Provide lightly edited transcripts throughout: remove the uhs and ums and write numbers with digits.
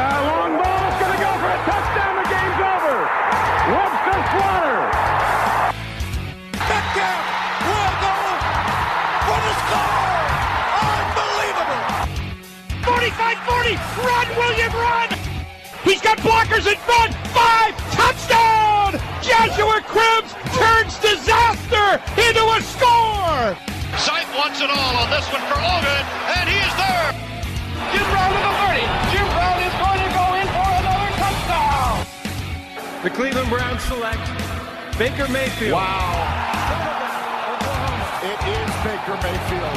long ball is going to go for a touchdown. The game's over. Webster Slaughter. Metcalf will go for the score. Unbelievable. 45-40. Run, William, run. He's got blockers in front. 5. Touchdown. Joshua Cribbs turns disaster into a score. Sight wants it all on this one for Logan, and he is there. Jim Brown to the 30. Jim Brown is going to go in for another touchdown. The Cleveland Browns select Baker Mayfield. Wow. It is Baker Mayfield.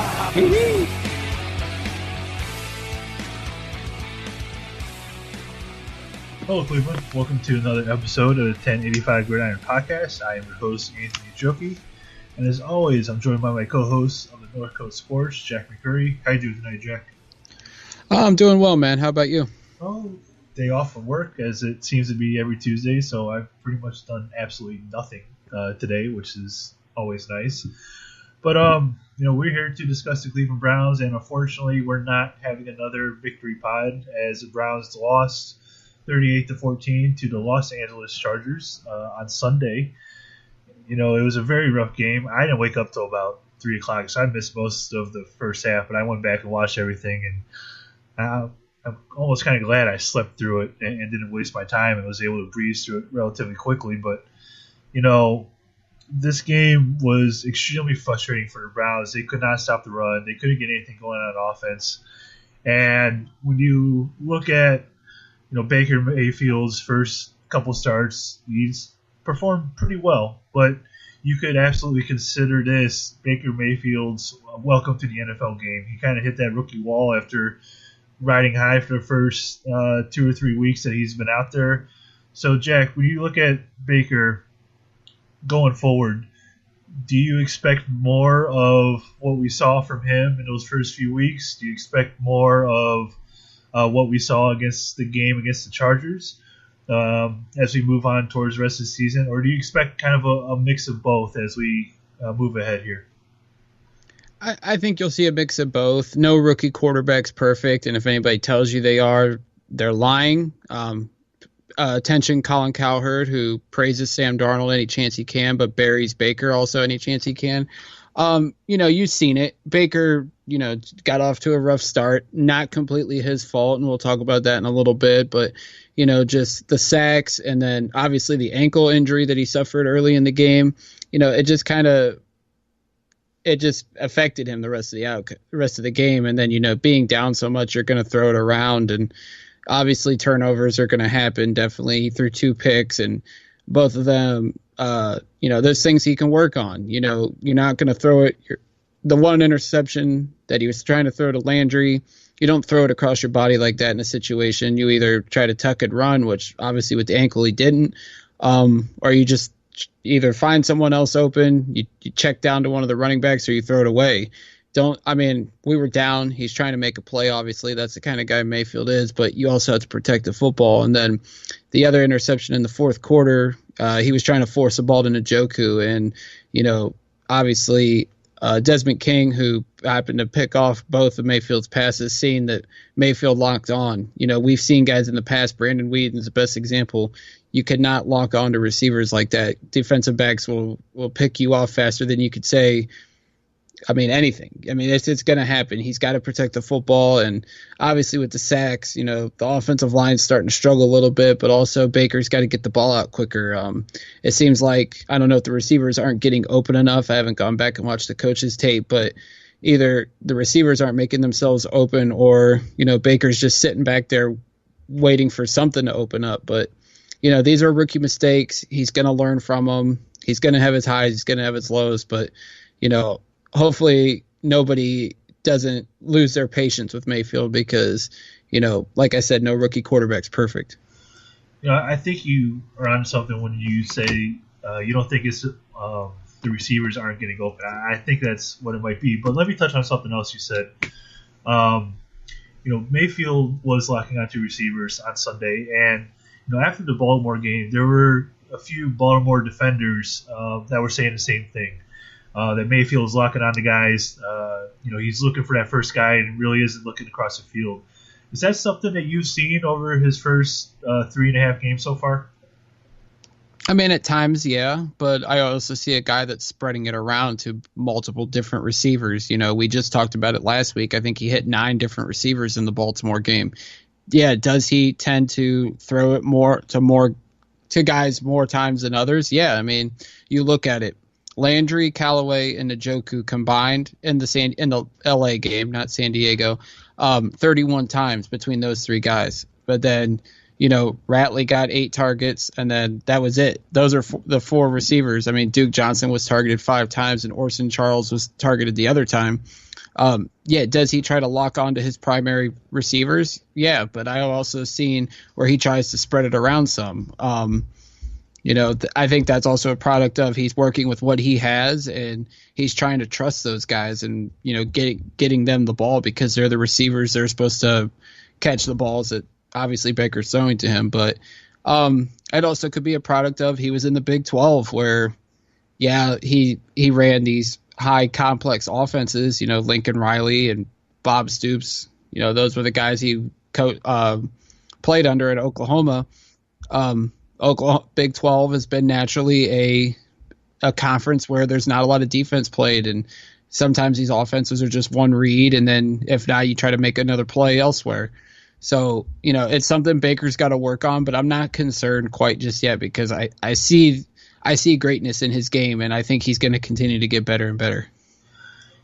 Hello, Cleveland. Welcome to another episode of the 1085 Gridiron Podcast. I am your host, Anthony Joki. And as always, I'm joined by my co-host of the North Coast Sports, Jack McCurry. How you doing tonight, Jack? I'm doing well, man. How about you? Oh, day off from work, as it seems to be every Tuesday, so I've pretty much done absolutely nothing today, which is always nice. But, we're here to discuss the Cleveland Browns, and unfortunately, we're not having another victory pod as the Browns lost 38-14 to the Los Angeles Chargers on Sunday. It was a very rough game. I didn't wake up till about 3 o'clock, so I missed most of the first half, but I went back and watched everything, and I'm almost kind of glad I slept through it and didn't waste my time and was able to breeze through it relatively quickly. But, this game was extremely frustrating for the Browns. They could not stop the run. They couldn't get anything going on offense. And when you look at Baker Mayfield's first couple starts, he's performed pretty well, but you could absolutely consider this Baker Mayfield's welcome to the NFL game. He kind of hit that rookie wall after riding high for the first 2 or 3 weeks that he's been out there. So, Jack, when you look at Baker going forward, do you expect more of what we saw from him in those first few weeks? Do you expect more of what we saw against the game against the Chargers as we move on towards the rest of the season? Or do you expect kind of a mix of both as we move ahead here? I think you'll see a mix of both. No rookie quarterback's perfect, and if anybody tells you they are, they're lying. Attention Colin Cowherd, who praises Sam Darnold any chance he can, but buries Baker also any chance he can. You've seen it. Baker, got off to a rough start. Not completely his fault, and we'll talk about that in a little bit. But, just the sacks and then obviously the ankle injury that he suffered early in the game, it just affected him the rest of the game. And then, being down so much, you're going to throw it around. And obviously turnovers are going to happen. Definitely. He threw 2 picks, and both of them, there's things he can work on. You're not going to throw it. The one interception that he was trying to throw to Landry, you don't throw it across your body like that in a situation. You either try to tuck and run, which obviously with the ankle he didn't, or you just either find someone else open, you check down to one of the running backs, or you throw it away. We were down. He's trying to make a play, obviously. That's the kind of guy Mayfield is, but you also have to protect the football. And then the other interception in the fourth quarter, he was trying to force a ball to Njoku. And, obviously Desmond King, who happened to pick off both of Mayfield's passes, seeing that Mayfield locked on. We've seen guys in the past. Brandon Whedon's the best example. You cannot lock on to receivers like that. Defensive backs will pick you off faster than you could say anything. It's going to happen. He's got to protect the football. And obviously with the sacks, the offensive line's starting to struggle a little bit, but also Baker's got to get the ball out quicker. It seems like, I don't know if the receivers aren't getting open enough. I haven't gone back and watched the coach's tape, but either the receivers aren't making themselves open, or, Baker's just sitting back there waiting for something to open up. But, these are rookie mistakes. He's going to learn from them. He's going to have his highs. He's going to have his lows, but, hopefully nobody doesn't lose their patience with Mayfield because, like I said, no rookie quarterback's perfect. I think you are on something when you say you don't think it's the receivers aren't getting open. I think that's what it might be. But let me touch on something else you said. Mayfield was locking onto receivers on Sunday, and after the Baltimore game, there were a few Baltimore defenders that were saying the same thing. That Mayfield is locking on the guys. He's looking for that first guy and really isn't looking across the field. Is that something that you've seen over his first 3.5 games so far? I mean, at times, yeah, but I also see a guy that's spreading it around to multiple different receivers. We just talked about it last week. I think he hit 9 different receivers in the Baltimore game. Yeah, does he tend to throw it more to guys more times than others? Yeah, I mean, you look at it. Landry, Callaway, and Njoku combined in the LA game, not San Diego, 31 times between those 3 guys. But then, Ratley got 8 targets, and then that was it. Those are the 4 receivers. I mean, Duke Johnson was targeted 5 times, and Orson Charles was targeted the other time. Yeah, does he try to lock on to his primary receivers? Yeah, but I also seen where he tries to spread it around some. I think that's also a product of he's working with what he has, and he's trying to trust those guys and, getting them the ball because they're the receivers. They're supposed to catch the balls that obviously Baker's throwing to him. But it also could be a product of he was in the Big 12 where, yeah, he ran these high complex offenses, Lincoln Riley and Bob Stoops, those were the guys he played under at Oklahoma. Oklahoma Big 12 has been naturally a conference where there's not a lot of defense played, and sometimes these offenses are just one read, and then if not, you try to make another play elsewhere. So, it's something Baker's got to work on, but I'm not concerned quite just yet because I see greatness in his game, and I think he's going to continue to get better and better.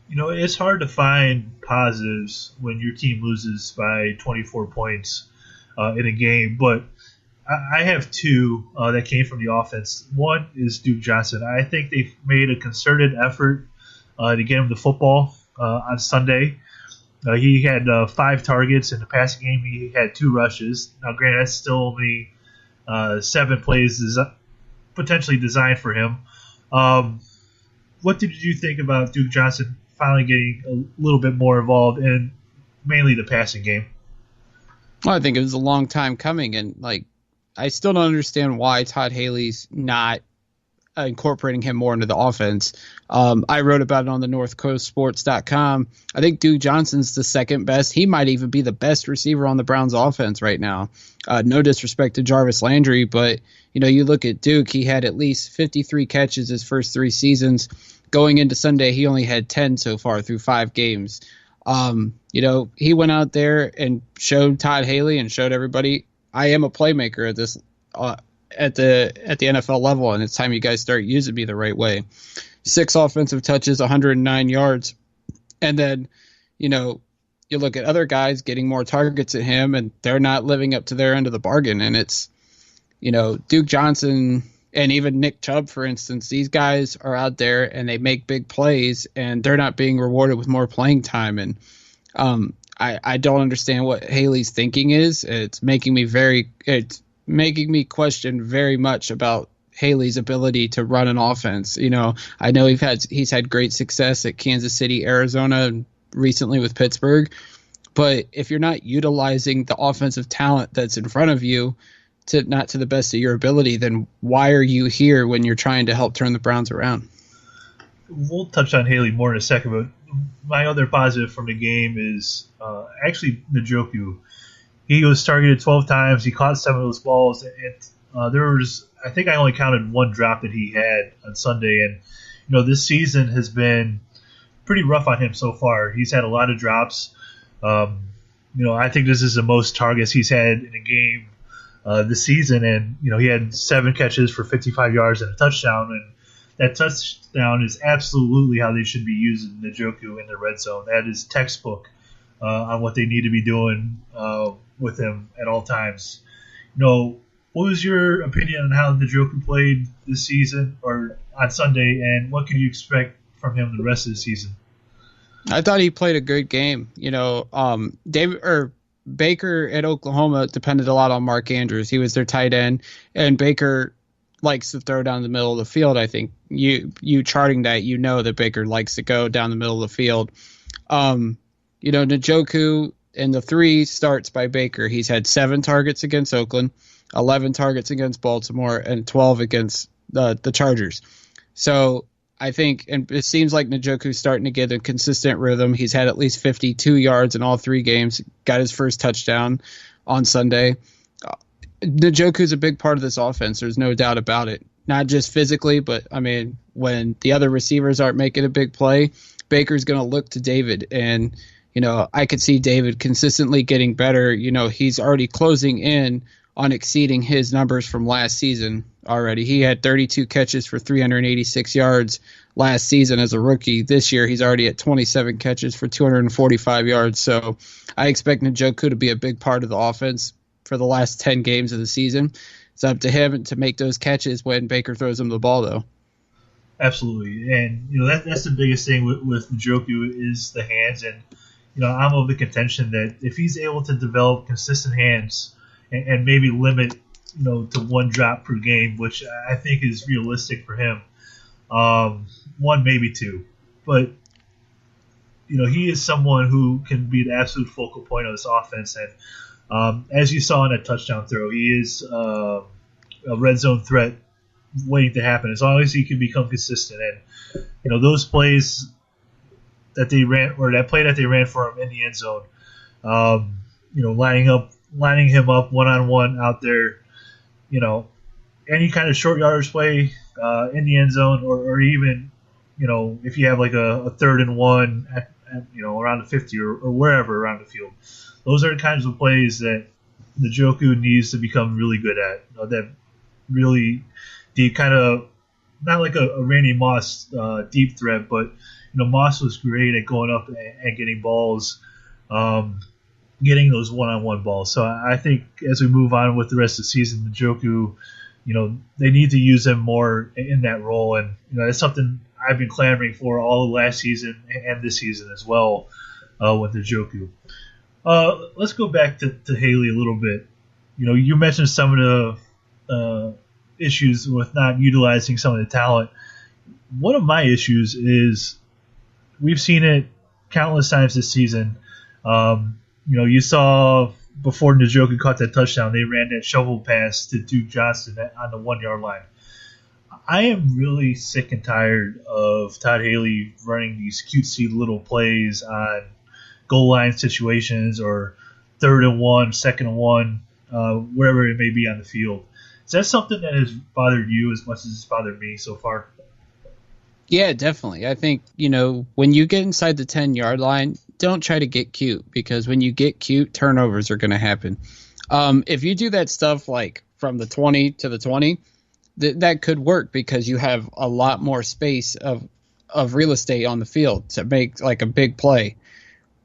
It's hard to find positives when your team loses by 24 points in a game, but I have 2 that came from the offense. One is Duke Johnson. I think they've made a concerted effort to get him the football on Sunday. He had 5 targets in the passing game. He had 2 rushes. Now, granted, that's still only 7 plays potentially designed for him. What did you think about Duke Johnson finally getting a little bit more involved in mainly the passing game? Well, I think it was a long time coming, and I still don't understand why Todd Haley's not incorporating him more into the offense. I wrote about it on the northcoastsports.com. I think Duke Johnson's the second best. He might even be the best receiver on the Browns offense right now. No disrespect to Jarvis Landry, but you look at Duke, he had at least 53 catches his first 3 seasons. Going into Sunday, he only had 10 so far through 5 games. He went out there and showed Todd Haley and showed everybody, I am a playmaker at this at the NFL level, and it's time you guys start using me the right way. 6 offensive touches, 109 yards, and then you look at other guys getting more targets at him, and they're not living up to their end of the bargain. And it's Duke Johnson and even Nick Chubb, for instance. These guys are out there and they make big plays, and they're not being rewarded with more playing time. And I don't understand what Haley's thinking is. It's making me question very much about Haley's ability to run an offense. I know he's had great success at Kansas City, Arizona, and recently with Pittsburgh. But if you're not utilizing the offensive talent that's in front of you not to the best of your ability, then why are you here when you're trying to help turn the Browns around? We'll touch on Haley more in a second, but my other positive from the game is actually Njoku. He was targeted 12 times. He caught 7 of those balls. And there was, I think I only counted 1 drop that he had on Sunday. And, this season has been pretty rough on him so far. He's had a lot of drops. I think this is the most targets he's had in a game this season. And, he had 7 catches for 55 yards and a touchdown. And that touchdown is absolutely how they should be using Njoku in the red zone. That is textbook on what they need to be doing with him at all times. What was your opinion on how Njoku played this season or on Sunday, and what can you expect from him the rest of the season? I thought he played a good game. Baker at Oklahoma depended a lot on Mark Andrews. He was their tight end, and Baker likes to throw down the middle of the field. I think you charting that, that Baker likes to go down the middle of the field. Njoku in the 3 starts by Baker, he's had 7 targets against Oakland, 11 targets against Baltimore, and 12 against the Chargers. So I think, and it seems like Njoku's starting to get a consistent rhythm. He's had at least 52 yards in all 3 games, got his first touchdown on Sunday. Njoku's a big part of this offense. There's no doubt about it. Not just physically, but, I mean, when the other receivers aren't making a big play, Baker's going to look to David. And, you know, I could see David consistently getting better. You know, he's already closing in on exceeding his numbers from last season already. He had 32 catches for 386 yards last season as a rookie. This year, he's already at 27 catches for 245 yards. So I expect Njoku to be a big part of the offense for the last 10 games of the season. It's up to him to make those catches when Baker throws him the ball, though. Absolutely. And, you know, that's the biggest thing with Njoku is the hands. And, you know, I'm of the contention that if he's able to develop consistent hands and maybe limit, you know, to 1 drop per game, which I think is realistic for him. 1, maybe 2. But, you know, he is someone who can be the absolute focal point of this offense. And as you saw in that touchdown throw, he is a red zone threat waiting to happen as long as he can become consistent. And, you know, those plays that they ran, or that play that they ran for him in the end zone, you know, lining him up one-on-one out there, you know, any kind of short yardage play in the end zone, or even, you know, if you have like a 3rd and 1 at you know, around the 50 or wherever around the field. Those are the kinds of plays that Njoku needs to become really good at. You know, that really deep, kind of not like a Randy Moss deep threat, but, you know, Moss was great at going up and getting balls, getting those one-on-one balls. So I think as we move on with the rest of the season, Njoku, you know, they need to use him more in that role. And, you know, it's something I've been clamoring for all of last season and this season as well with Njoku. Let's go back to Haley a little bit. You know, you mentioned some of the issues with not utilizing some of the talent. One of my issues is we've seen it countless times this season. You know, you saw before Njoku caught that touchdown, they ran that shovel pass to Duke Johnson on the 1-yard line. I am really sick and tired of Todd Haley running these cutesy little plays on goal line situations or 3rd and 1, 2nd and 1, wherever it may be on the field. Is that something that has bothered you as much as it's bothered me so far? Yeah, definitely. I think, you know, when you get inside the 10-yard line, don't try to get cute, because when you get cute, turnovers are going to happen. If you do that stuff like from the 20 to the 20, that could work because you have a lot more space of real estate on the field to make like a big play.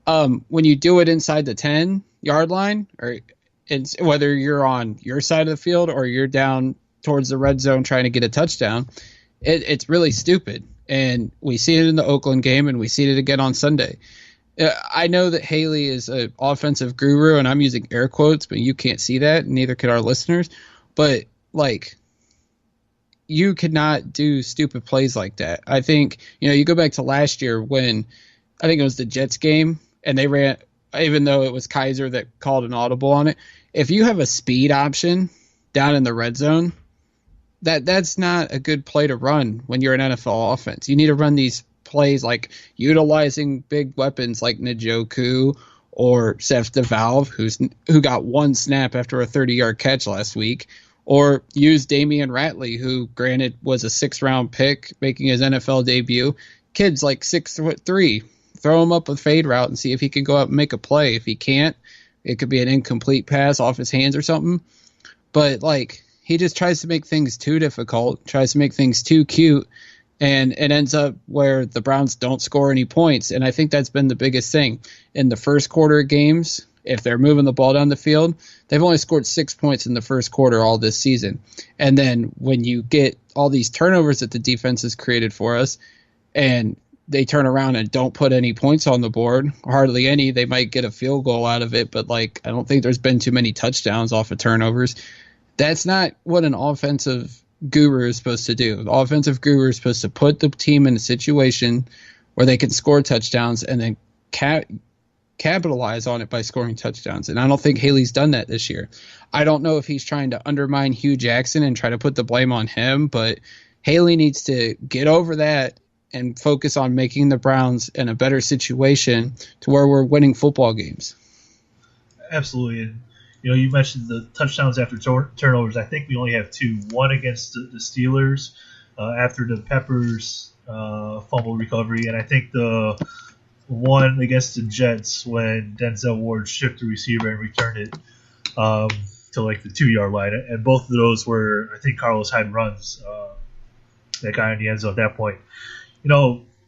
When you do it inside the 10-yard line, or whether you're on your side of the field or you're down towards the red zone trying to get a touchdown, it's really stupid. And we see it in the Oakland game, and we see it again on Sunday. I know that Haley is an offensive guru, and I'm using air quotes, but you can't see that, and neither could our listeners. But, like, you could not do stupid plays like that. I think, you know, you go back to last year when I think it was the Jets game, and they ran, even though it was Kaiser that called an audible on it, if you have a speed option down in the red zone, that's not a good play to run when you're an NFL offense. You need to run these plays like utilizing big weapons like Njoku or Seth DeValve, who got 1 snap after a 30-yard catch last week, or use Damian Ratley, who granted was a 6th-round pick making his NFL debut. Kid's like 6'3". Throw him up with fade route and see if he can go up and make a play. If he can't, it could be an incomplete pass off his hands or something. But, like, he just tries to make things too difficult, tries to make things too cute, and it ends up where the Browns don't score any points. And I think that's been the biggest thing. In the first quarter of games, if they're moving the ball down the field, they've only scored 6 points in the first quarter all this season. And then when you get all these turnovers that the defense has created for us, and they turn around and don't put any points on the board, hardly any, they might get a field goal out of it, but like I don't think there's been too many touchdowns off of turnovers. That's not what an offensive guru is supposed to do. The offensive guru is supposed to put the team in a situation where they can score touchdowns and then capitalize on it by scoring touchdowns. And I don't think Haley's done that this year. I don't know if he's trying to undermine Hugh Jackson and try to put the blame on him, but Haley needs to get over that and focus on making the Browns in a better situation to where we're winning football games. Absolutely. And, you mentioned the touchdowns after turnovers. I think we only have 2. One against the Steelers after the Peppers fumble recovery, and I think the one against the Jets when Denzel Ward shipped the receiver and returned it to like the 2-yard line. And both of those were, I think, Carlos Hyde runs that guy in the end zone at that point.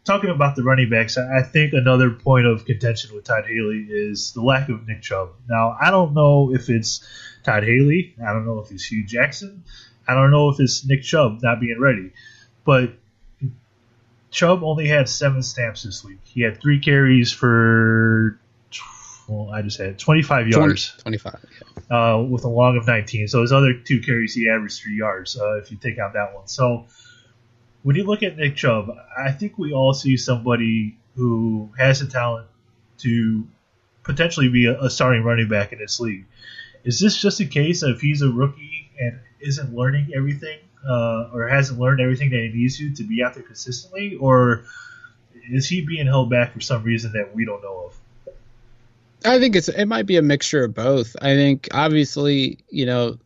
Talking about the running backs, I think another point of contention with Todd Haley is the lack of Nick Chubb. Now, I don't know if it's Todd Haley. I don't know if it's Hugh Jackson. I don't know if it's Nick Chubb not being ready. But Chubb only had 7 snaps this week. He had 3 carries for, 25 yards. 25, with a long of 19. So his other 2 carries, he averaged 3 yards if you take out that one. So when you look at Nick Chubb, I think we all see somebody who has the talent to potentially be a starting running back in this league. Is this just a case of he's a rookie and isn't learning everything or hasn't learned everything that he needs to be out there consistently? Or is he being held back for some reason that we don't know of? I think it might be a mixture of both. I think obviously,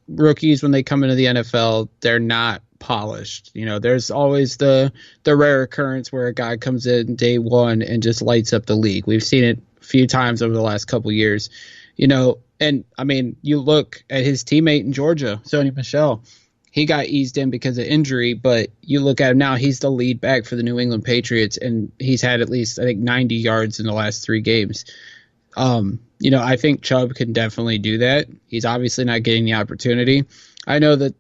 rookies when they come into the NFL, they're not polished. There's always the rare occurrence where a guy comes in day one and just lights up the league. We've seen it a few times over the last couple of years. And I mean, you look at his teammate in Georgia, Sony Michel. He got eased in because of injury, but you look at him now, he's the lead back for the New England Patriots, and he's had at least, I think, 90 yards in the last 3 games. I think Chubb can definitely do that. He's obviously not getting the opportunity. I know that,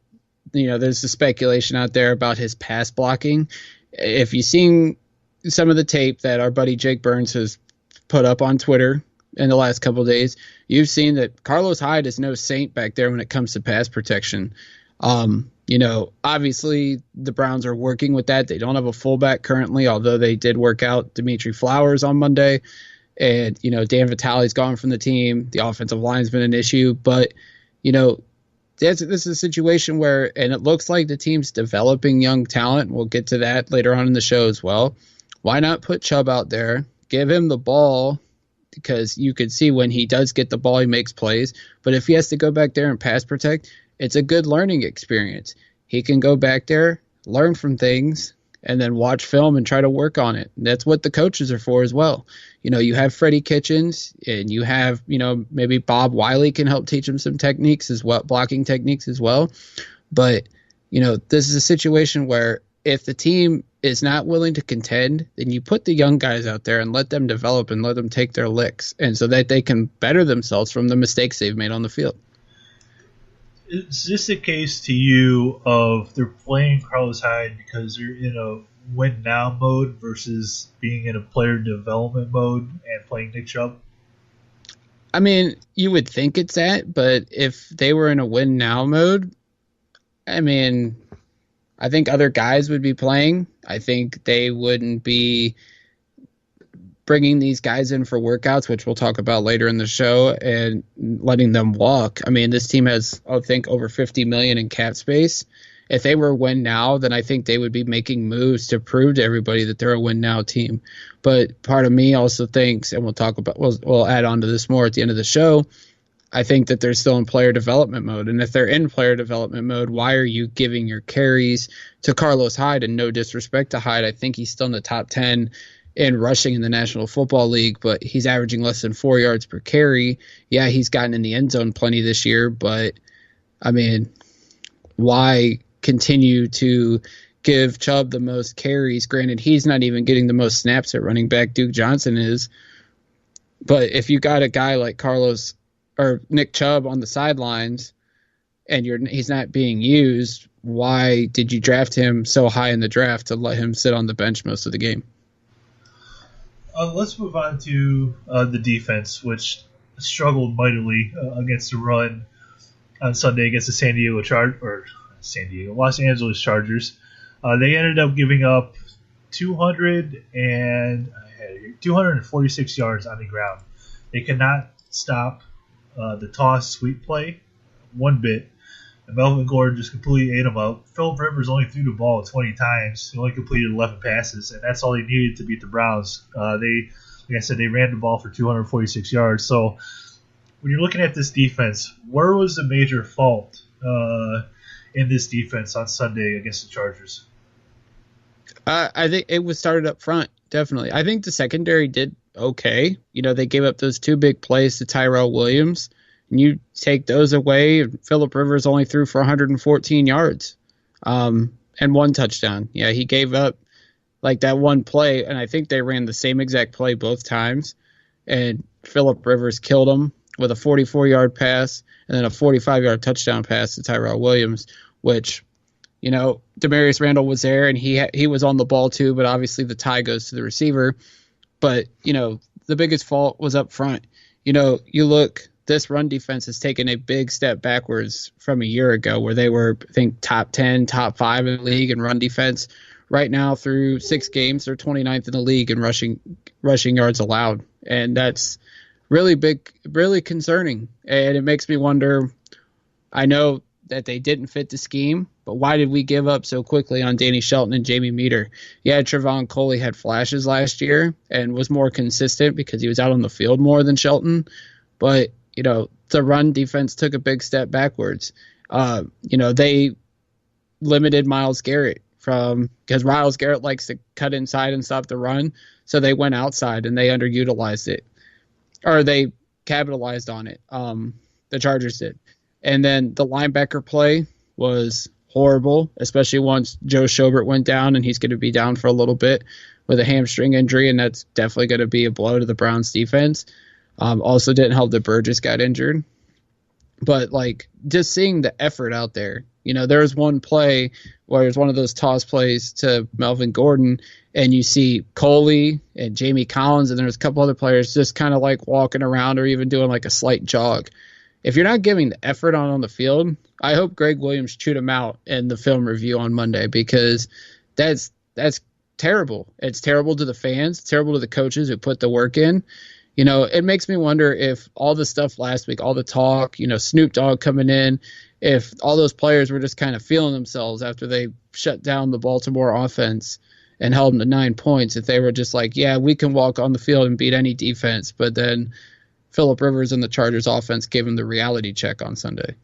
there's the speculation out there about his pass blocking. If you've seen some of the tape that our buddy Jake Burns has put up on Twitter in the last couple of days, you've seen that Carlos Hyde is no saint back there when it comes to pass protection. Obviously the Browns are working with that. They don't have a fullback currently, although they did work out Dimitri Flowers on Monday. And, Dan Vitale's gone from the team. The offensive line's been an issue. But, this is a situation where, and it looks like the team's developing young talent. We'll get to that later on in the show as well. Why not put Chubb out there, give him the ball, because you could see when he does get the ball, he makes plays. But if he has to go back there and pass protect, it's a good learning experience. He can go back there, learn from things, and then watch film and try to work on it. And that's what the coaches are for as well. You have Freddie Kitchens, and you have, maybe Bob Wiley can help teach him some techniques as well, blocking techniques as well. But, this is a situation where if the team is not willing to contend, then you put the young guys out there and let them develop and let them take their licks, and so that they can better themselves from the mistakes they've made on the field. Is this a case to you of they're playing Carlos Hyde because they're in a win-now mode versus being in a player development mode and playing Nick Chubb? I mean, you would think it's that, but if they were in a win-now mode, I mean, I think other guys would be playing. I think they wouldn't be bringing these guys in for workouts, which we'll talk about later in the show, and letting them walk. I mean, this team has, I think, over $50 million in cap space. If they were a win now, then I think they would be making moves to prove to everybody that they're a win now team. But part of me also thinks, and we'll add on to this more at the end of the show, I think that they're still in player development mode. And if they're in player development mode, why are you giving your carries to Carlos Hyde? And no disrespect to Hyde, I think he's still in the top 10 in rushing in the National Football League, but he's averaging less than 4 yards per carry. Yeah, he's gotten in the end zone plenty this year, but I mean, why continue to give Chubb the most carries? Granted, he's not even getting the most snaps at running back. Duke Johnson is. But if you got a guy like Carlos or Nick Chubb on the sidelines and he's not being used, why did you draft him so high in the draft to let him sit on the bench most of the game? Let's move on to the defense, which struggled mightily against the run on Sunday against the Los Angeles Chargers. They ended up giving up 246 yards on the ground. They could not stop the toss sweep play one bit. And Melvin Gordon just completely ate him up. Phillip Rivers only threw the ball 20 times. He only completed 11 passes, and that's all they needed to beat the Browns. Like I said, they ran the ball for 246 yards. So when you're looking at this defense, where was the major fault in this defense on Sunday against the Chargers? I think it was started up front, definitely. I think the secondary did okay. They gave up those 2 big plays to Tyrell Williams. And you take those away, and Phillip Rivers only threw for 114 yards and 1 touchdown. Yeah, he gave up like that 1 play, and I think they ran the same exact play both times. And Phillip Rivers killed him with a 44-yard pass and then a 45-yard touchdown pass to Tyrell Williams, which, Demarius Randall was there, and he was on the ball too, but obviously the tie goes to the receiver. But, the biggest fault was up front. You look... This run defense has taken a big step backwards from a year ago where they were, I think, top 10, top 5 in the league in run defense. Right now, through 6 games, they're 29th in the league in rushing yards allowed. And that's really big, really concerning. And it makes me wonder, I know that they didn't fit the scheme, but why did we give up so quickly on Danny Shelton and Jamie Meter? Yeah, Trevon Coley had flashes last year and was more consistent because he was out on the field more than Shelton. But the run defense took a big step backwards. They limited Myles Garrett because Myles Garrett likes to cut inside and stop the run. So they went outside and they underutilized it, or they capitalized on it. The Chargers did. And then the linebacker play was horrible, especially once Joe Schobert went down, and he's going to be down for a little bit with a hamstring injury. And that's definitely going to be a blow to the Browns defense. Also didn't help that Burgess got injured. But, just seeing the effort out there. There was one play where it was one of those toss plays to Melvin Gordon, and you see Coley and Jamie Collins, and there's a couple other players just kind of, walking around or even doing, a slight jog. If you're not giving the effort on the field, I hope Greg Williams chewed him out in the film review on Monday, because that's terrible. It's terrible to the fans. It's terrible to the coaches who put the work in. It makes me wonder if all the stuff last week, all the talk, Snoop Dogg coming in, if all those players were just kind of feeling themselves after they shut down the Baltimore offense and held them to 9 points, if they were just yeah, we can walk on the field and beat any defense. But then Phillip Rivers and the Chargers offense gave him the reality check on Sunday.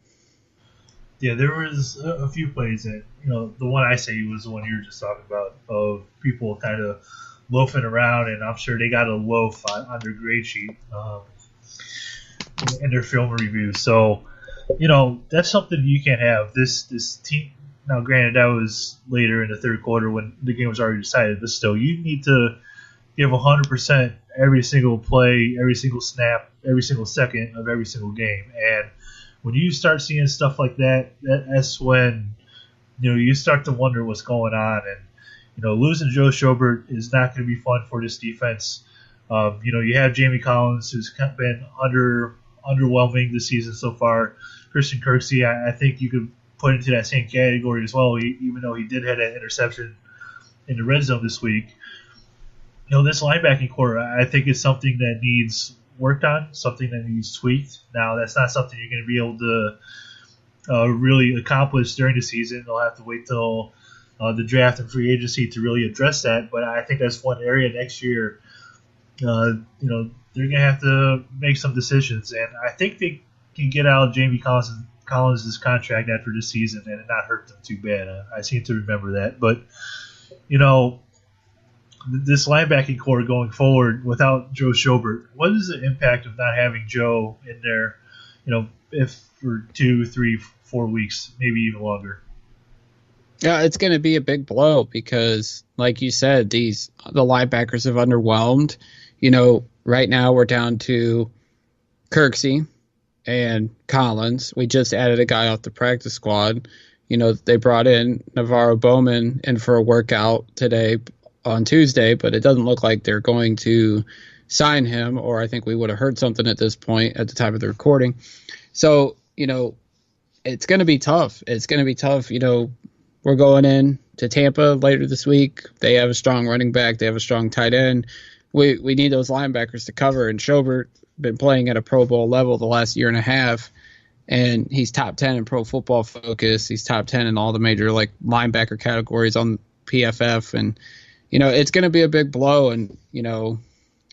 Yeah, there was a few plays that, the one I say was the one you were just talking about, of people kind of loafing around, and I'm sure they got a loaf on their grade sheet in their film review. So, that's something you can't have. This team, now granted, that was later in the third quarter when the game was already decided, but still, you need to give 100% every single play, every single snap, every single second of every single game. And when you start seeing stuff like that's when, you start to wonder what's going on. And losing Joe Schobert is not going to be fun for this defense. You have Jamie Collins, who's been underwhelming this season so far. Christian Kirksey, I think you could put into that same category as well, even though he did have an interception in the red zone this week. This linebacking core, I think, is something that needs worked on, something that needs tweaked. Now, that's not something you're going to be able to really accomplish during the season. They'll have to wait till the draft and free agency to really address that. But I think that's one area next year, they're going to have to make some decisions. And I think they can get out of Jamie Collins' contract after this season and it not hurt them too bad. I seem to remember that. But, this linebacking core going forward without Joe Schobert, what is the impact of not having Joe in there, if for 2, 3, 4 weeks, maybe even longer? Yeah, it's going to be a big blow because, like you said, the linebackers have underwhelmed. Right now we're down to Kirksey and Collins. We just added a guy off the practice squad. They brought in Navarro Bowman in for a workout today on Tuesday, but it doesn't look like they're going to sign him, or I think we would have heard something at this point at the time of the recording. So, it's going to be tough. It's going to be tough. We're going in to Tampa later this week. They have a strong running back. They have a strong tight end. We need those linebackers to cover, and Schobert been playing at a Pro Bowl level the last year and a half. and he's top 10 in Pro Football Focus. He's top 10 in all the major like linebacker categories on PFF, and it's going to be a big blow, and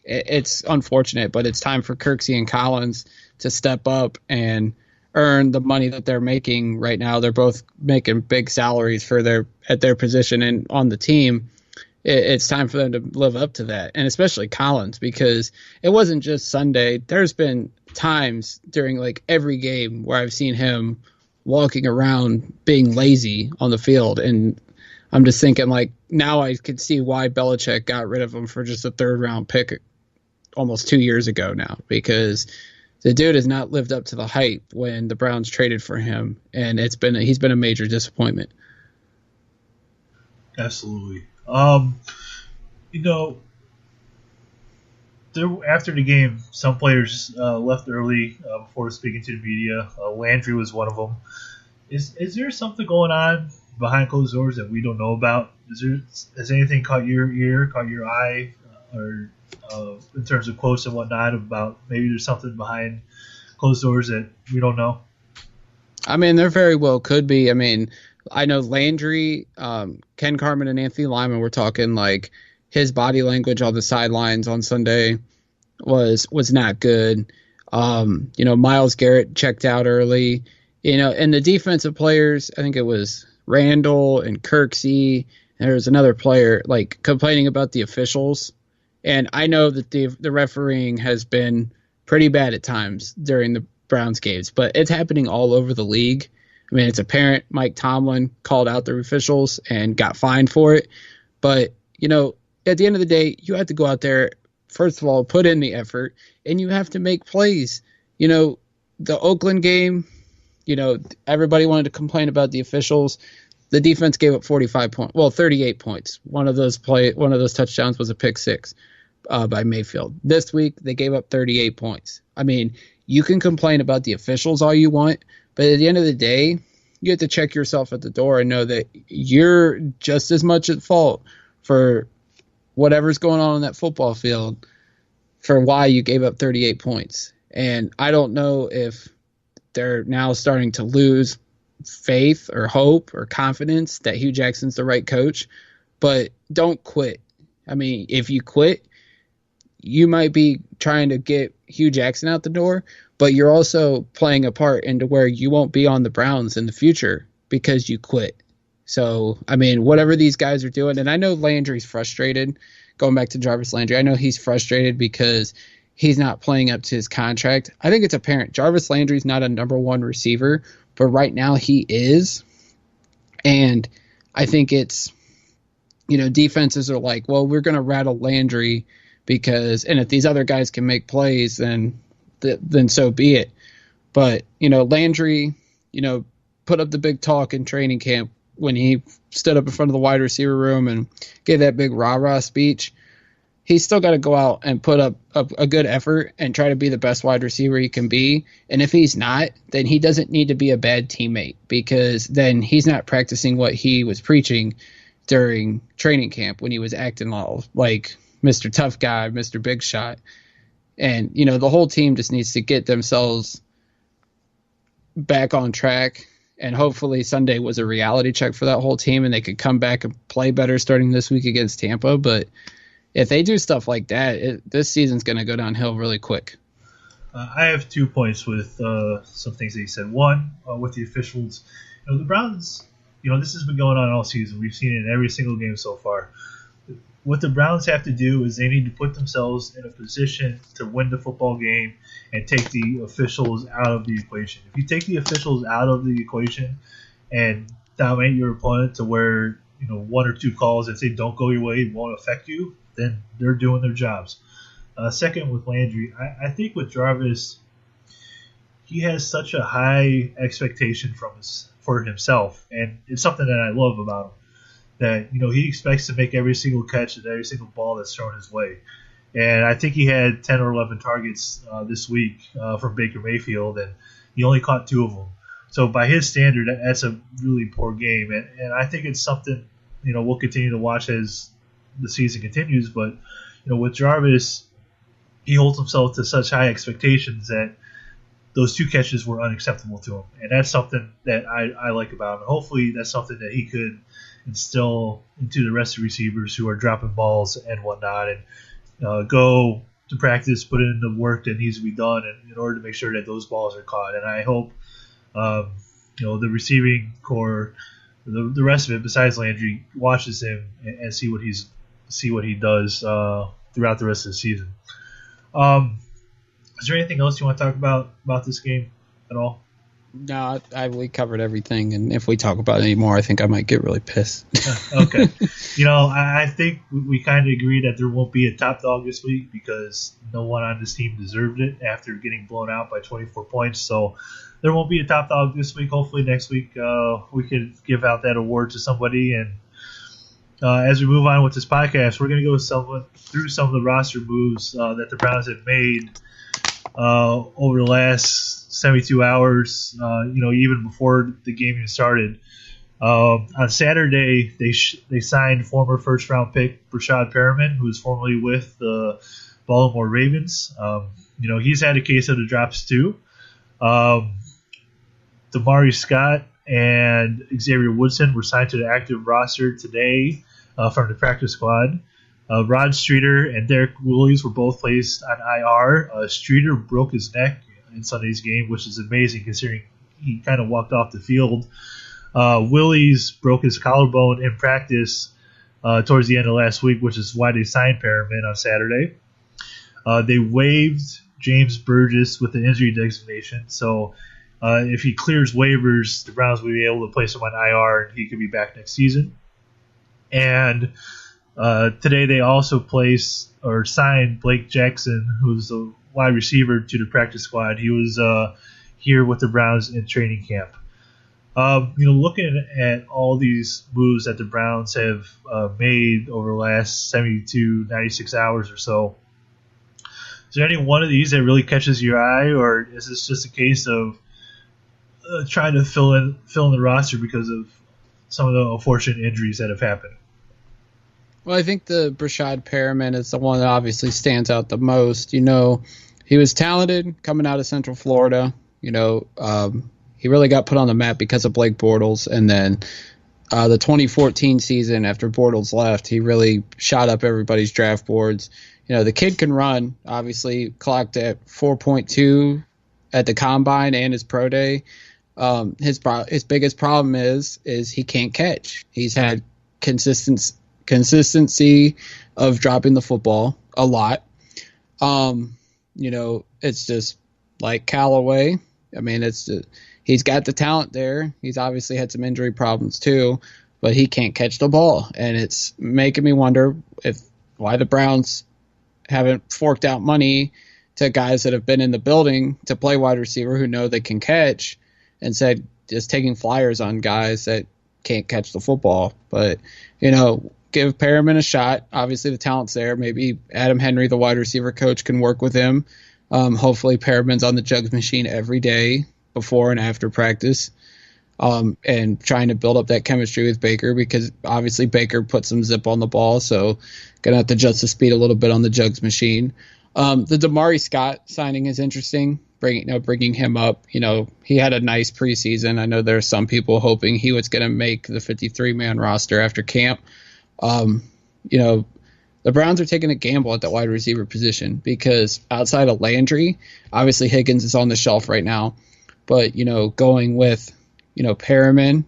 it's unfortunate, but it's time for Kirksey and Collins to step up and earn the money that they're making right now. They're both making big salaries at their position and on the team. It's time for them to live up to that, and especially Collins, because it wasn't just Sunday. There's been times during like every game where I've seen him walking around being lazy on the field, and I'm just thinking like now I could see why Belichick got rid of him for just a 3rd round pick almost 2 years ago now, because the dude has not lived up to the hype when the Browns traded for him, and he's been a major disappointment. Absolutely. After the game, some players left early before speaking to the media. Landry was one of them. Is there something going on behind closed doors that we don't know about? Has anything caught your ear, caught your eye, or in terms of quotes and whatnot about maybe there's something behind closed doors that we don't know? I mean, there very well could be. I mean, I know Landry, Ken Carman, and Anthony Lyman were talking like his body language on the sidelines on Sunday was not good. Myles Garrett checked out early. And the defensive players, I think it was Randall and Kirksey, and there was another player like complaining about the officials. And I know that the refereeing has been pretty bad at times during the Browns games, but it's happening all over the league. I mean, it's apparent Mike Tomlin called out the officials and got fined for it. But, at the end of the day, you have to go out there, first of all, put in the effort, and you have to make plays. The Oakland game, everybody wanted to complain about the officials. The defense gave up 38 points. One of those touchdowns was a pick six by Mayfield. This week, they gave up 38 points. I mean, you can complain about the officials all you want, but at the end of the day, you have to check yourself at the door and know that you're just as much at fault for whatever's going on that football field for why you gave up 38 points. And I don't know if they're now starting to lose faith or hope or confidence that Hugh Jackson's the right coach, but don't quit. I mean, if you quit, you might be trying to get Hugh Jackson out the door, but you're also playing a part into where you won't be on the Browns in the future because you quit. So, I mean, whatever these guys are doing, and I know Landry's frustrated, going back to Jarvis Landry, I know he's frustrated because he's not playing up to his contract. I think it's apparent. Jarvis Landry's not a number one receiver, but right now he is. And I think it's, defenses are like, well, we're going to rattle Landry and if these other guys can make plays, then so be it. But, Landry, put up the big talk in training camp when he stood up in front of the wide receiver room and gave that big rah-rah speech. He's still got to go out and put up a good effort and try to be the best wide receiver he can be. And if he's not, then he doesn't need to be a bad teammate, because then he's not practicing what he was preaching during training camp when he was acting like Mr. Tough Guy, Mr. Big Shot. And, the whole team just needs to get themselves back on track. And hopefully Sunday was a reality check for that whole team and they could come back and play better starting this week against Tampa. But if they do stuff like that, this season's going to go downhill really quick. I have 2 points with some things that you said. One, with the officials. The Browns, this has been going on all season. We've seen it in every single game so far. What the Browns have to do is they need to put themselves in a position to win the football game and take the officials out of the equation. If you take the officials out of the equation and dominate your opponent to where, one or two calls, if they don't go your way, won't affect you, then they're doing their jobs. Second, with Landry, I think with Jarvis, he has such a high expectation for himself, and it's something that I love about him. That he expects to make every single catch and every single ball that's thrown his way, and I think he had 10 or 11 targets this week from Baker Mayfield, and he only caught 2 of them. So by his standard, that's a really poor game, and I think it's something we'll continue to watch as the season continues. But with Jarvis, he holds himself to such high expectations that those 2 catches were unacceptable to him, and that's something that I like about him. Hopefully, that's something that he could instill into the rest of the receivers who are dropping balls and whatnot, and go to practice, put in the work that needs to be done in order to make sure that those balls are caught. And I hope the receiving core, the rest of it besides Landry, watches him and see what he does throughout the rest of the season. Is there anything else you want to talk about this game at all? No, we covered everything, and if we talk about it anymore, I think I might get really pissed. Okay. I think we kind of agree that there won't be a top dog this week because no one on this team deserved it after getting blown out by 24 points. So there won't be a top dog this week. Hopefully next week we can give out that award to somebody. And as we move on with this podcast, we're going to go through some of the roster moves that the Browns have made over the last 72 hours, even before the game even started. On Saturday, they signed former first-round pick Brashad Perriman, who was formerly with the Baltimore Ravens. He's had a case of the drops too. Damari Scott and Xavier Woodson were signed to the active roster today from the practice squad. Rod Streeter and Derek Williams were both placed on IR. Streeter broke his neck in Sunday's game, which is amazing considering he kind of walked off the field. Willies broke his collarbone in practice towards the end of last week, which is why they signed Perriman on Saturday. They waived James Burgess with an injury designation, so if he clears waivers, the Browns will be able to place him on IR and he could be back next season. And today they also signed Blake Jackson, who's the wide receiver, to the practice squad. He was here with the Browns in training camp. Looking at all these moves that the Browns have made over the last 72, 96 hours or so, is there any one of these that really catches your eye, or is this just a case of trying to fill in the roster because of some of the unfortunate injuries that have happened? Well, I think the Brashad Perriman is the one that obviously stands out the most. He was talented coming out of Central Florida. He really got put on the map because of Blake Bortles. And then the 2014 season, after Bortles left, he really shot up everybody's draft boards. The kid can run, obviously clocked at 4.2 at the combine and his pro day. His biggest problem is he can't catch. He's had consistency of dropping the football a lot. It's just like Callaway. I mean, he's got the talent there. He's obviously had some injury problems too, but he can't catch the ball, and it's making me wonder why the Browns haven't forked out money to guys that have been in the building to play wide receiver who know they can catch, and said just taking flyers on guys that can't catch the football. But give Perriman a shot. Obviously, the talent's there. Maybe Adam Henry, the wide receiver coach, can work with him. Hopefully, Perriman's on the jugs machine every day before and after practice, and trying to build up that chemistry with Baker, because obviously Baker put some zip on the ball, so going to have to adjust the speed a little bit on the jugs machine. The Damari Scott signing is interesting, bringing him up. He had a nice preseason. I know there are some people hoping he was going to make the 53-man roster after camp. The Browns are taking a gamble at that wide receiver position because outside of Landry, obviously Higgins is on the shelf right now, but, going with, Perriman,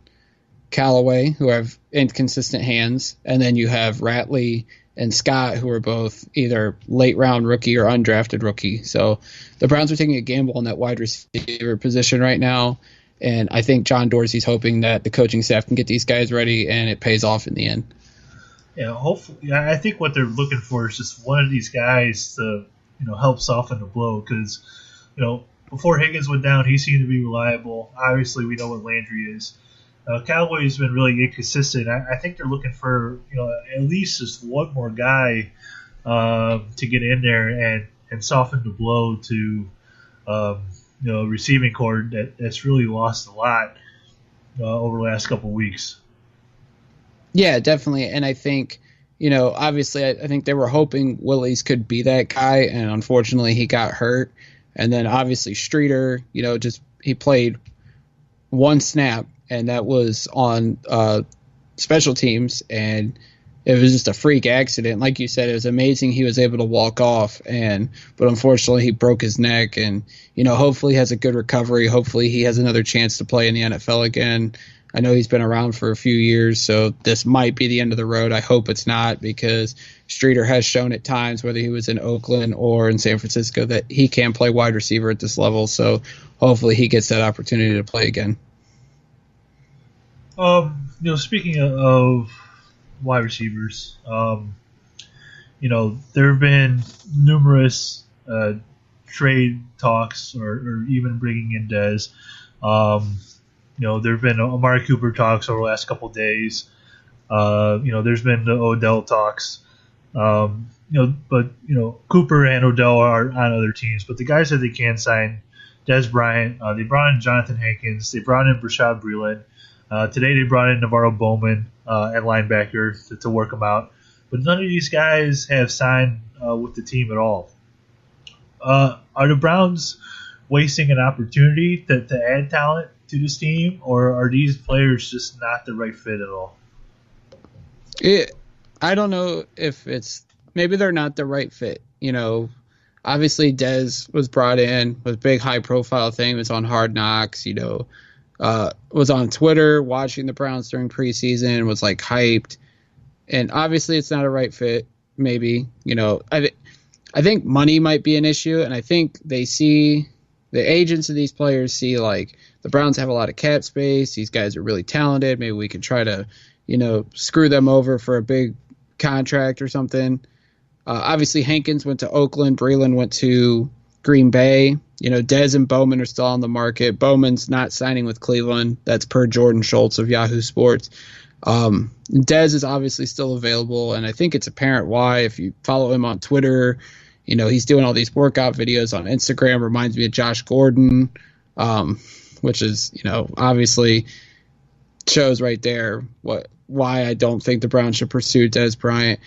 Callaway, who have inconsistent hands, and then you have Ratley and Scott, who are both either late round rookie or undrafted rookie. So the Browns are taking a gamble on that wide receiver position right now. And I think John Dorsey's hoping that the coaching staff can get these guys ready and it pays off in the end. Yeah, hopefully. I think what they're looking for is just one of these guys to, help soften the blow. Because, before Higgins went down, he seemed to be reliable. Obviously, we know what Landry is. Callaway's been really inconsistent. I think they're looking for, at least just one more guy to get in there and soften the blow to, receiving core that's really lost a lot over the last couple of weeks. Yeah, definitely. And I think, obviously I think they were hoping Willies could be that guy, and unfortunately he got hurt. And then obviously Streeter, just he played one snap, and that was on special teams, and it was just a freak accident. Like you said, it was amazing he was able to walk off, but unfortunately he broke his neck, and hopefully he has a good recovery. Hopefully he has another chance to play in the NFL again. I know he's been around for a few years, so this might be the end of the road. I hope it's not, because Streeter has shown at times, whether he was in Oakland or in San Francisco, that he can play wide receiver at this level. So hopefully he gets that opportunity to play again. Speaking of wide receivers, there have been numerous trade talks or even bringing in Dez. There have been Amari Cooper talks over the last couple of days. There's been the Odell talks. But Cooper and Odell are on other teams. But the guys that they can sign, Dez Bryant, they brought in Jonathan Hankins, they brought in Rashad Breeland. Today they brought in Navarro Bowman at linebacker to work them out. But none of these guys have signed with the team at all. Are the Browns wasting an opportunity to add talent to this team, or are these players just not the right fit at all? I don't know if maybe they're not the right fit. Obviously Dez was brought in with a big high profile thing, was on Hard Knocks, was on Twitter watching the Browns during preseason, was like hyped, and obviously it's not a right fit. Maybe, I think money might be an issue, and I think they see the agents of these players see like the Browns have a lot of cap space. These guys are really talented. Maybe we can try to, screw them over for a big contract or something. Obviously, Hankins went to Oakland. Breeland went to Green Bay. Dez and Bowman are still on the market. Bowman's not signing with Cleveland. That's per Jordan Schultz of Yahoo Sports. Dez is obviously still available, and I think it's apparent why. If you follow him on Twitter, he's doing all these workout videos on Instagram. Reminds me of Josh Gordon, which is, obviously shows right there why I don't think the Browns should pursue Dez Bryant.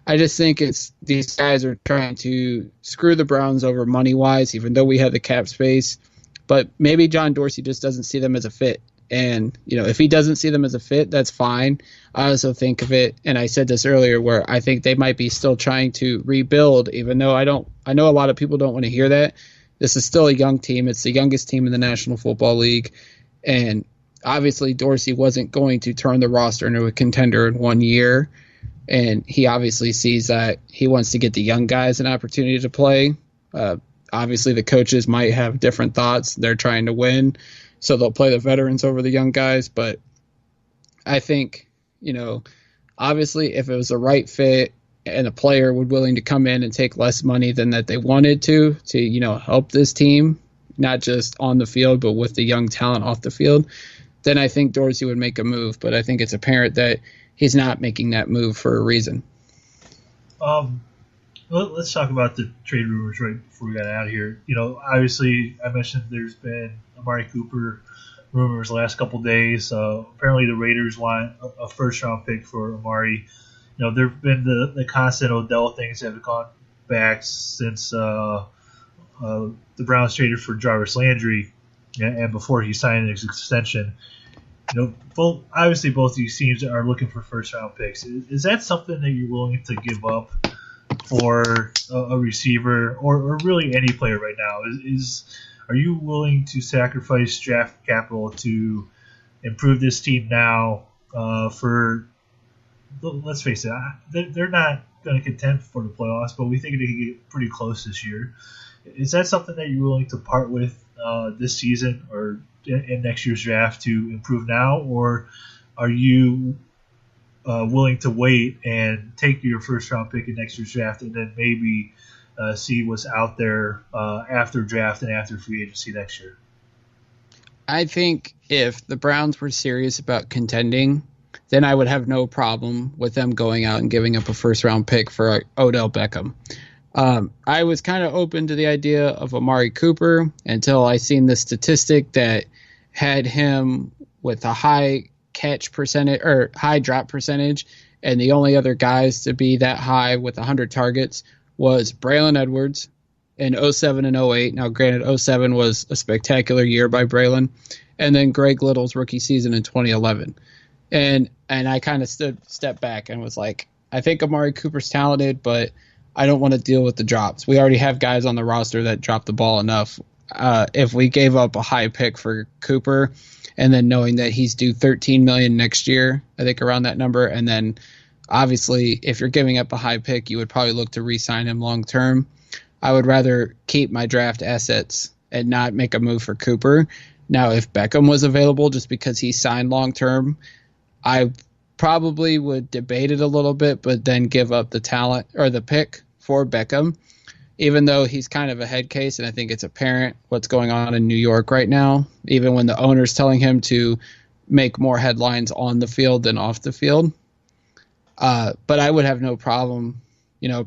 I just think it's these guys are trying to screw the Browns over money-wise, even though we have the cap space. But maybe John Dorsey just doesn't see them as a fit. And, if he doesn't see them as a fit, that's fine. I also think of it, and I said this earlier, where I think they might be still trying to rebuild, even though I know a lot of people don't want to hear that. This is still a young team. It's the youngest team in the National Football League. And obviously Dorsey wasn't going to turn the roster into a contender in 1 year. And he obviously sees that he wants to get the young guys an opportunity to play. Obviously the coaches might have different thoughts. They're trying to win, so they'll play the veterans over the young guys. But I think, obviously if it was the right fit and a player would willing to come in and take less money than that they wanted to help this team, not just on the field, but with the young talent off the field, then I think Dorsey would make a move. But I think it's apparent that he's not making that move for a reason. Let's talk about the trade rumors right before we got out of here. Obviously I mentioned there's been Amari Cooper rumors the last couple days. Apparently the Raiders want a first-round pick for Amari. There have been the constant Odell things that have gone back since the Browns traded for Jarvis Landry and before he signed his extension. Both these teams are looking for first-round picks. Is that something that you're willing to give up for a receiver or really any player right now? Are you willing to sacrifice draft capital to improve this team now? Let's face it, they're not going to contend for the playoffs, but we think they can get pretty close this year. Is that something that you're willing to part with this season or in next year's draft to improve now, or are you willing to wait and take your first-round pick in next year's draft and then maybe see what's out there after draft and after free agency next year? I think if the Browns were serious about contending, then I would have no problem with them going out and giving up a first-round pick for Odell Beckham. I was kind of open to the idea of Amari Cooper until I seen the statistic that had him with a high catch percentage or high drop percentage, and the only other guys to be that high with 100 targets was Braylon Edwards in 07 and 08. Now, granted, 07 was a spectacular year by Braylon, and then Greg Little's rookie season in 2011. And I kind of stepped back and was like, I think Amari Cooper's talented, but I don't want to deal with the drops. We already have guys on the roster that drop the ball enough. If we gave up a high pick for Cooper, and then knowing that he's due $13 million next year, I think around that number, and then obviously if you're giving up a high pick, you would probably look to re-sign him long term. I would rather keep my draft assets and not make a move for Cooper. Now, if Beckham was available just because he signed long term, I probably would debate it a little bit, but then give up the talent or the pick for Beckham, even though he's kind of a head case, and I think it's apparent what's going on in New York right now, even when the owner's telling him to make more headlines on the field than off the field. But I would have no problem,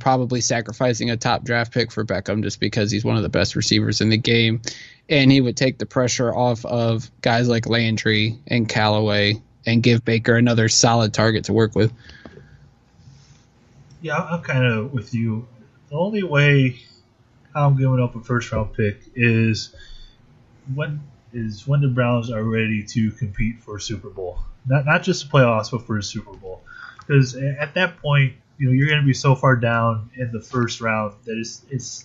probably sacrificing a top draft pick for Beckham just because he's one of the best receivers in the game, and he would take the pressure off of guys like Landry and Callaway and give Baker another solid target to work with. Yeah, I'm kind of with you. The only way I'm giving up a first-round pick is when the Browns are ready to compete for a Super Bowl. Not just the playoffs, but for a Super Bowl. Because at that point, you're going to be so far down in the first round that it's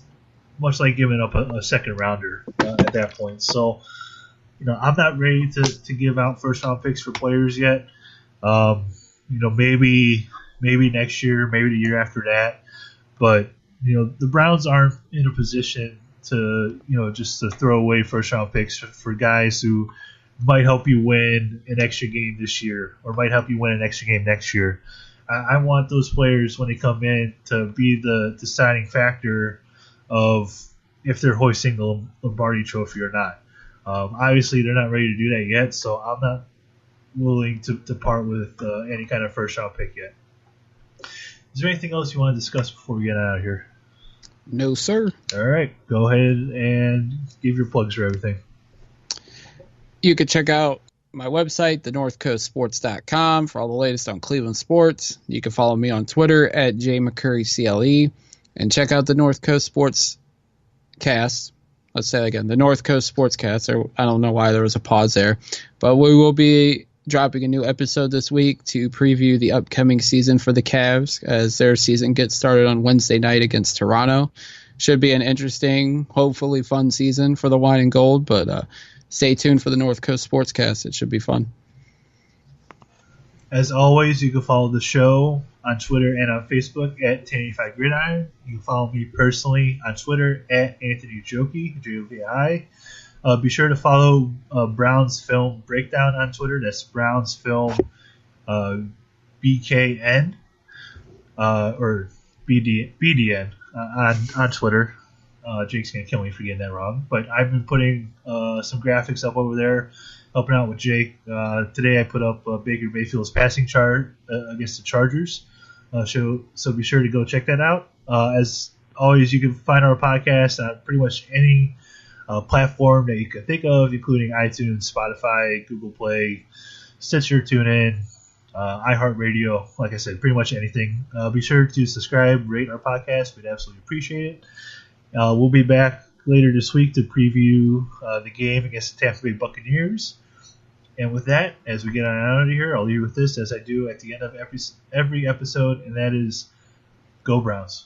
much like giving up a second-rounder at that point. So, I'm not ready to give out first-round picks for players yet. Maybe next year, maybe the year after that. But the Browns aren't in a position to, just to throw away first-round picks for guys who might help you win an extra game this year or might help you win an extra game next year. I want those players, when they come in, to be the deciding factor of if they're hoisting the Lombardi Trophy or not. Obviously, they're not ready to do that yet, so I'm not willing to part with any kind of first-round pick yet. Is there anything else you want to discuss before we get out of here? No, sir. All right. Go ahead and give your plugs for everything. You can check out my website, thenorthcoastsports.com, for all the latest on Cleveland sports. You can follow me on Twitter at jmccurrycle, and check out the North Coast Sports Cast. Let's say that again, the North Coast Sports Cast. I don't know why there was a pause there, but we will be dropping a new episode this week to preview the upcoming season for the Cavs as their season gets started on Wednesday night against Toronto. Should be an interesting, hopefully fun season for the Wine and Gold, but stay tuned for the North Coast Sportscast. It should be fun. As always, you can follow the show on Twitter and on Facebook at 1085gridiron. You can follow me personally on Twitter at Anthony Joki, Jovi. Be sure to follow Brown's Film Breakdown on Twitter. That's Brown's Film BKN or BDN on Twitter. Jake's going to kill me for getting that wrong. But I've been putting some graphics up over there, helping out with Jake. Today I put up Baker Mayfield's passing chart against the Chargers. So be sure to go check that out. As always, you can find our podcast on pretty much any platform that you can think of, including iTunes, Spotify, Google Play, Stitcher, TuneIn, iHeartRadio. Like I said, pretty much anything. Be sure to subscribe, rate our podcast. We'd absolutely appreciate it. We'll be back later this week to preview the game against the Tampa Bay Buccaneers. And with that, as we get on out of here, I'll leave you with this, as I do at the end of every episode, and that is, Go Browns.